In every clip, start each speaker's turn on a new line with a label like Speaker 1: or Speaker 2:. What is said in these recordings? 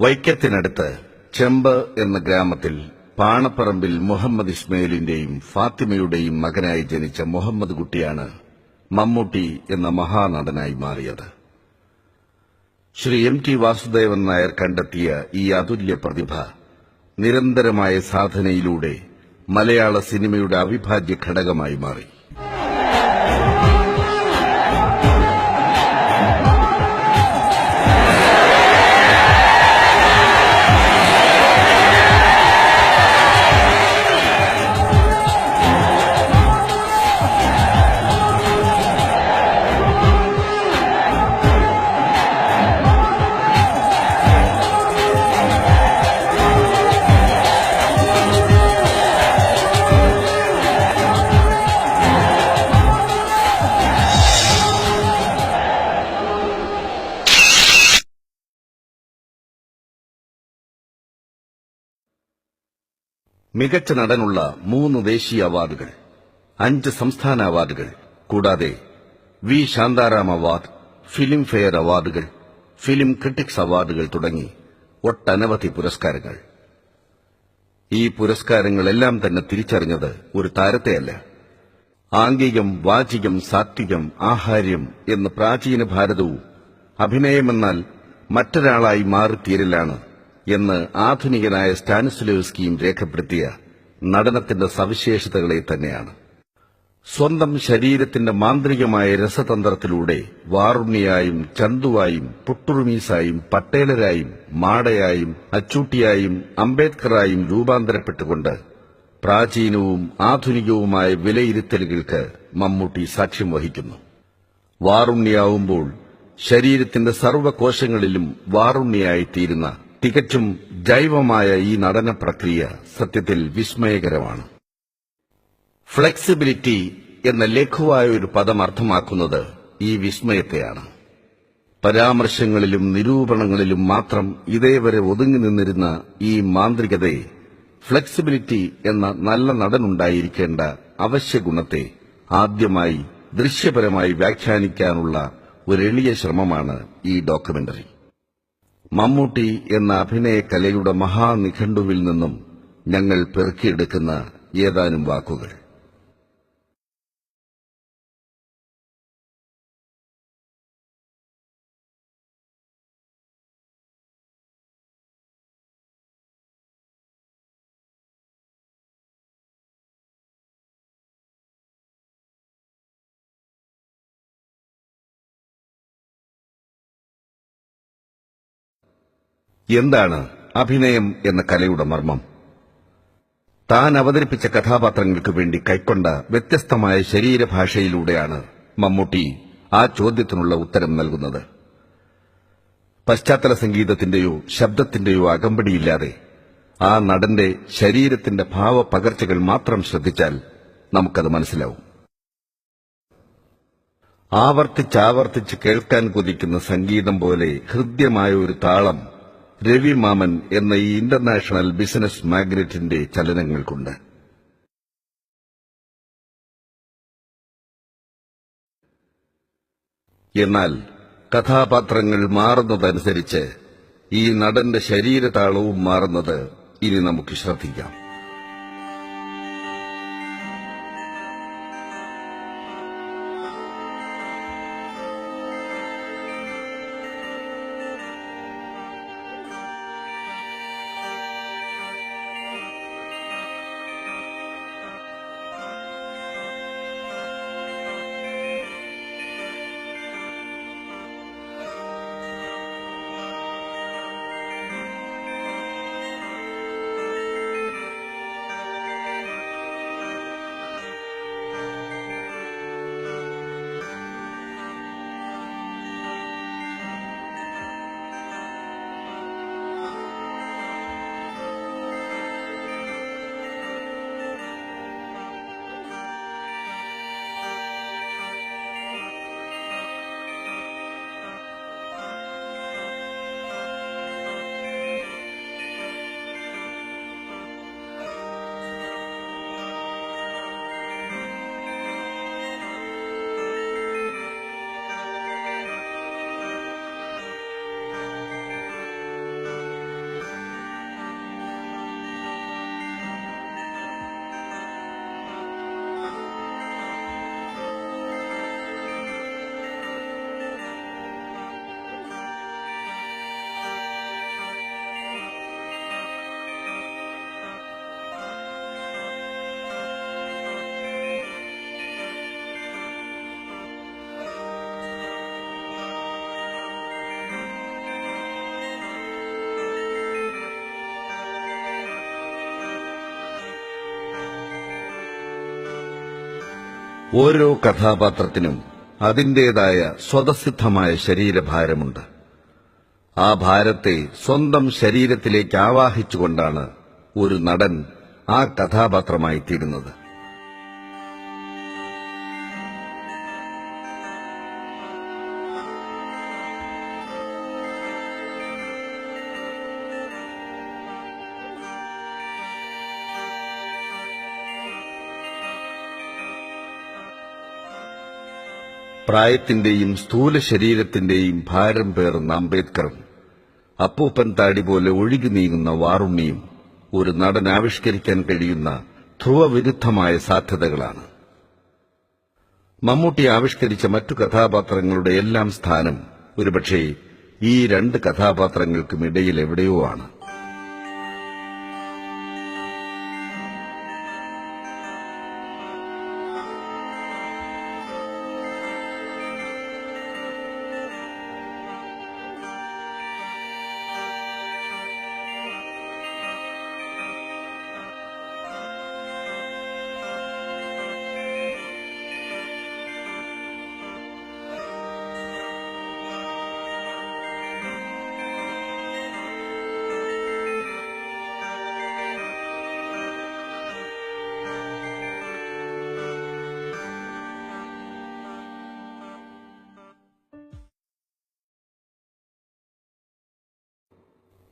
Speaker 1: വൈക്കത്തിനടുത്ത് ചെമ്പ് എന്ന ഗ്രാമത്തിൽ പാണപ്പറമ്പിൽ മുഹമ്മദ് ഇസ്മയിലിന്റെയും ഫാത്തിമയുടെയും മകനായി ജനിച്ച മുഹമ്മദ് കുട്ടിയാണ് മമ്മൂട്ടി എന്ന മഹാനടനായി മാറിയത്. ശ്രീ MT വാസുദേവൻ നായർ കണ്ടെത്തിയ ഈ അതുല്യ പ്രതിഭ നിരന്തരമായ സാധനയിലൂടെ മലയാള സിനിമയുടെ അവിഭാജ്യ ഘടകമായി മാറി. മികച്ച നടനുള്ള 3 ദേശീയ അവാർഡുകൾ, 5 സംസ്ഥാന അവാർഡുകൾ, കൂടാതെ V Shantaram award, Filmfare അവാർഡുകൾ, ഫിലിം ക്രിട്ടിക്സ് അവാർഡുകൾ തുടങ്ങി ഒട്ടനവധി പുരസ്കാരങ്ങൾ. ഈ പുരസ്കാരങ്ങളെല്ലാം തന്നെ തിരിച്ചറിഞ്ഞത് ഒരു താരത്തെയല്ല. ആംഗികം, വാചികം, സാത്വികം, ആഹാര്യം എന്ന് പ്രാചീന ഭാരതവും അഭിനയമെന്നാൽ മറ്റൊരാളായി മാറിത്തീരലാണ് എന്ന് ആധുനികനായ സ്റ്റാനിസ്ലേവ്സ്കിയും രേഖപ്പെടുത്തിയ നടനത്തിന്റെ സവിശേഷതകളെ തന്നെയാണ്. സ്വന്തം ശരീരത്തിന്റെ മാന്ത്രികമായ രസതന്ത്രത്തിലൂടെ വാറുണ്ണിയായും ചന്തുവായും പുട്ടുറുമീസായും പട്ടേലരായും മാടയായും അച്ചൂട്ടിയായും അംബേദ്കറായും രൂപാന്തരപ്പെട്ടുകൊണ്ട് പ്രാചീനവും ആധുനികവുമായ വിലയിരുത്തലുകൾക്ക് മമ്മൂട്ടി സാക്ഷ്യം വഹിക്കുന്നു. വാറുണ്ണിയാവുമ്പോൾ ശരീരത്തിന്റെ സർവ്വകോശങ്ങളിലും വാറുണ്ണിയായിത്തീരുന്ന തികച്ചും ജൈവമായ ഈ നടന പ്രക്രിയ സത്യത്തിൽ വിസ്മയകരമാണ്. ഫ്ലെക്സിബിലിറ്റി എന്ന ലഘുവായ ഒരു പദം അർത്ഥമാക്കുന്നത് ഈ വിസ്മയത്തെയാണ്. പരാമർശങ്ങളിലും നിരൂപണങ്ങളിലും മാത്രം ഇതേവരെ ഒതുങ്ങി നിന്നിരുന്ന ഈ മാന്ത്രികതയെ ഫ്ലെക്സിബിലിറ്റി എന്ന നല്ല നടനുണ്ടായിരിക്കേണ്ട അവശ്യ ഗുണത്തെ ആദ്യമായി ദൃശ്യപരമായി വ്യാഖ്യാനിക്കാനുള്ള ഒരു എളിയ ശ്രമമാണ് ഈ ഡോക്യുമെന്ററി. മമ്മൂട്ടി എന്ന അഭിനയ കലയുടെ മഹാനിഘണ്ടുവിൽ നിന്നും ഞങ്ങൾ പെറുക്കിയെടുക്കുന്ന ഏതാനും വാക്കുകൾ. എന്താണ് അഭിനയം എന്ന കലയുടെ മർമ്മം? താൻ അവതരിപ്പിച്ച കഥാപാത്രങ്ങൾക്ക് വേണ്ടി കൈക്കൊണ്ട വ്യത്യസ്തമായ ശരീരഭാഷയിലൂടെയാണ് മമ്മൂട്ടി ആ ചോദ്യത്തിനുള്ള ഉത്തരം നൽകുന്നത്. പശ്ചാത്തല സംഗീതത്തിന്റെയോ ശബ്ദത്തിന്റെയോ അകമ്പടിയില്ലാതെ ആ നടന്റെ ശരീരത്തിന്റെ ഭാവപകർച്ചകൾ മാത്രം ശ്രദ്ധിച്ചാൽ നമുക്കത് മനസ്സിലാവും. ആവർത്തിച്ചാവർത്തിച്ച് കേൾക്കാൻ കൊതിക്കുന്ന സംഗീതം പോലെ ഹൃദ്യമായ ഒരു താളം രവി മാമൻ എന്ന ഈ ഇന്റർനാഷണൽ ബിസിനസ് മാഗ്നറ്റിന്റെ ചലനങ്ങൾക്കുണ്ട്. എന്നാൽ കഥാപാത്രങ്ങൾ മാറുന്നതനുസരിച്ച് ഈ നടന്റെ ശരീരതാളവും മാറുന്നത് ഇനി നമുക്ക് ശ്രദ്ധിക്കാം. ഓരോ കഥാപാത്രത്തിനും അതിന്റേതായ സ്വതസിദ്ധമായ ശരീരഭാരമുണ്ട്. ആ ഭാരത്തെ സ്വന്തം ശരീരത്തിലേക്ക് ആവാഹിച്ചുകൊണ്ടാണ് ഒരു നടൻ ആ കഥാപാത്രമായി തീരുന്നത്. പ്രായത്തിന്റെയും സ്ഥൂല ശരീരത്തിന്റെയും ഭാരം പേറുന്ന അംബേദ്കറും അപ്പൂപ്പൻ താടി പോലെ ഒഴുകി നീങ്ങുന്ന വാറുണ്ണിയും ഒരു നടൻ ആവിഷ്കരിക്കാൻ കഴിയുന്ന ധ്രുവവിരുദ്ധമായ സാധ്യതകളാണ്. മമ്മൂട്ടി ആവിഷ്കരിച്ച മറ്റു കഥാപാത്രങ്ങളുടെ എല്ലാം സ്ഥാനം ഒരുപക്ഷേ ഈ രണ്ട് കഥാപാത്രങ്ങൾക്കുമിടയിൽ എവിടെയോ ആണ്.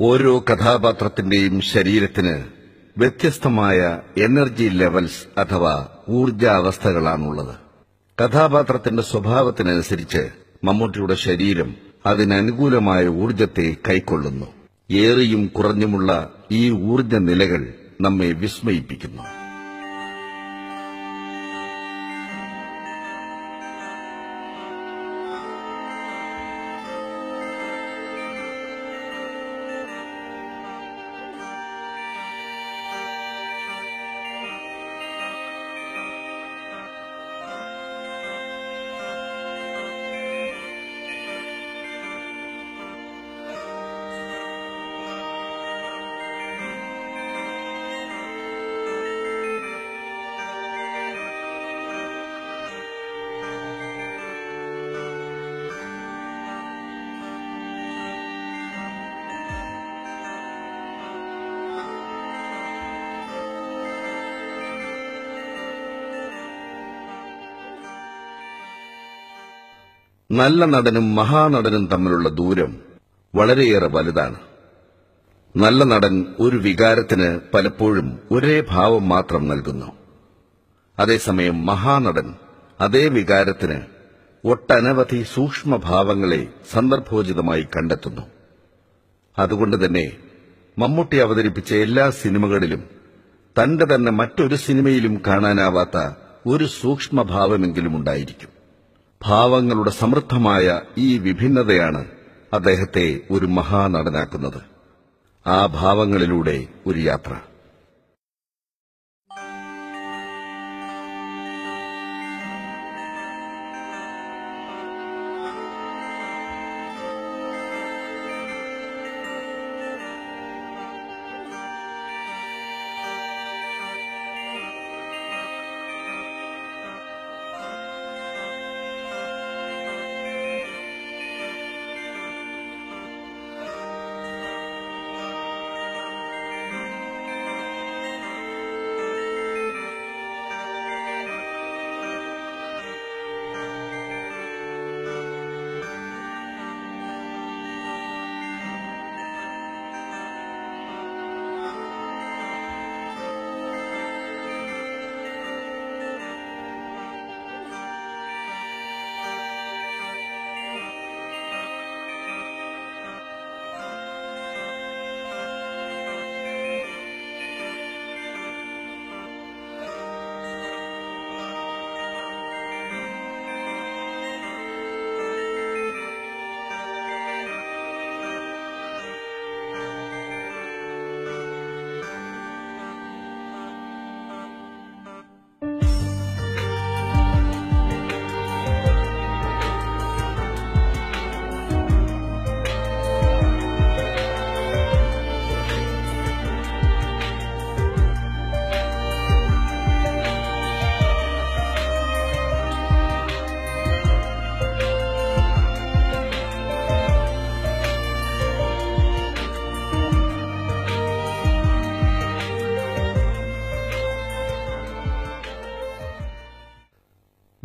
Speaker 1: ഓരോ കഥാപാത്രത്തിന്റെയും ശരീരത്തിന് വ്യത്യസ്തമായ എനർജി ലെവൽസ് അഥവാ ഊർജാവസ്ഥകളാണുള്ളത്. കഥാപാത്രത്തിന്റെ സ്വഭാവത്തിനനുസരിച്ച് മമ്മൂട്ടിയുടെ ശരീരം അതിനനുകൂലമായ ഊർജത്തെ കൈക്കൊള്ളുന്നു. ഏറിയും കുറഞ്ഞുമുള്ള ഈ ഊർജ നിലകൾ നമ്മെ വിസ്മയിപ്പിക്കുന്നു. നല്ല നടനും മഹാനടനും തമ്മിലുള്ള ദൂരം വളരെയേറെ വലുതാണ്. നല്ല നടൻ ഒരു വികാരത്തിന് പലപ്പോഴും ഒരേ ഭാവം മാത്രം നൽകുന്നു. അതേസമയം മഹാനടൻ അതേ വികാരത്തിന് ഒട്ടനവധി സൂക്ഷ്മഭാവങ്ങളെ സന്ദർഭോചിതമായി കണ്ടെത്തുന്നു. അതുകൊണ്ടുതന്നെ മമ്മൂട്ടി അവതരിപ്പിച്ച എല്ലാ സിനിമകളിലും തന്റെ തന്നെ മറ്റൊരു സിനിമയിലും കാണാനാവാത്ത ഒരു സൂക്ഷ്മഭാവമെങ്കിലും ഉണ്ടായിരിക്കും. ഭാവങ്ങളുടെ സമൃദ്ധമായ ഈ വിഭിന്നതയാണ് അദ്ദേഹത്തെ ഒരു മഹാനടനാക്കുന്നത്. ആ ഭാവങ്ങളിലൂടെ ഒരു യാത്ര.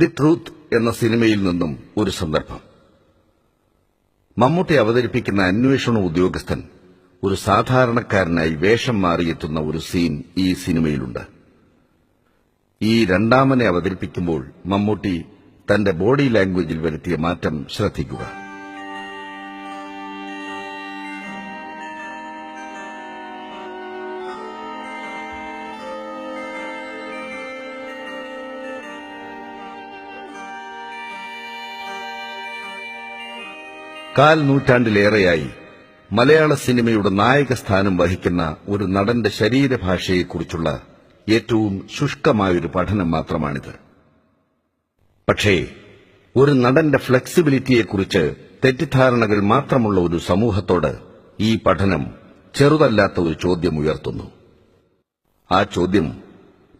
Speaker 1: ദി ട്രൂത്ത് എന്ന സിനിമയിൽ നിന്നും ഒരു സന്ദർഭം. മമ്മൂട്ടി അവതരിപ്പിക്കുന്ന അന്വേഷണ ഉദ്യോഗസ്ഥൻ ഒരു സാധാരണക്കാരനായി വേഷം മാറിയെത്തുന്ന ഒരു സീൻ ഈ സിനിമയിലുണ്ട്. ഈ രണ്ടാമനെ അവതരിപ്പിക്കുമ്പോൾ മമ്മൂട്ടി തന്റെ ബോഡി ലാംഗ്വേജിൽ വരുത്തിയ മാറ്റം ശ്രദ്ധിക്കുക. കാൽ നൂറ്റാണ്ടിലേറെയായി മലയാള സിനിമയുടെ നായക സ്ഥാനം വഹിക്കുന്ന ഒരു നടന്റെ ശരീരഭാഷയെക്കുറിച്ചുള്ള ഏറ്റവും ശുഷ്കമായൊരു പഠനം മാത്രമാണിത്. പക്ഷേ ഒരു നടന്റെ ഫ്ലെക്സിബിലിറ്റിയെക്കുറിച്ച് തെറ്റിദ്ധാരണകൾ മാത്രമുള്ള ഒരു സമൂഹത്തോട് ഈ പഠനം ചെറുതല്ലാത്ത ഒരു ചോദ്യം ഉയർത്തുന്നു. ആ ചോദ്യം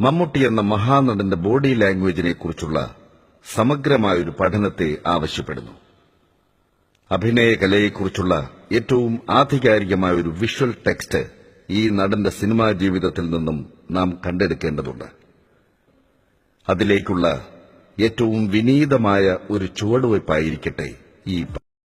Speaker 1: മമ്മൂട്ടി എന്ന മഹാനടന്റെ ബോഡി ലാംഗ്വേജിനെക്കുറിച്ചുള്ള സമഗ്രമായൊരു പഠനത്തെ ആവശ്യപ്പെടുന്നു. അഭിനയകലയെക്കുറിച്ചുള്ള ഏറ്റവും ആധികാരികമായ ഒരു വിഷ്വൽ ടെക്സ്റ്റ് ഈ നടന്റെ സിനിമാ ജീവിതത്തിൽ നിന്നും നാം കണ്ടെടുക്കേണ്ടതുണ്ട്. അതിലേക്കുള്ള ഏറ്റവും വിനീതമായ ഒരു ചുവടുവയ്പായിരിക്കട്ടെ ഈ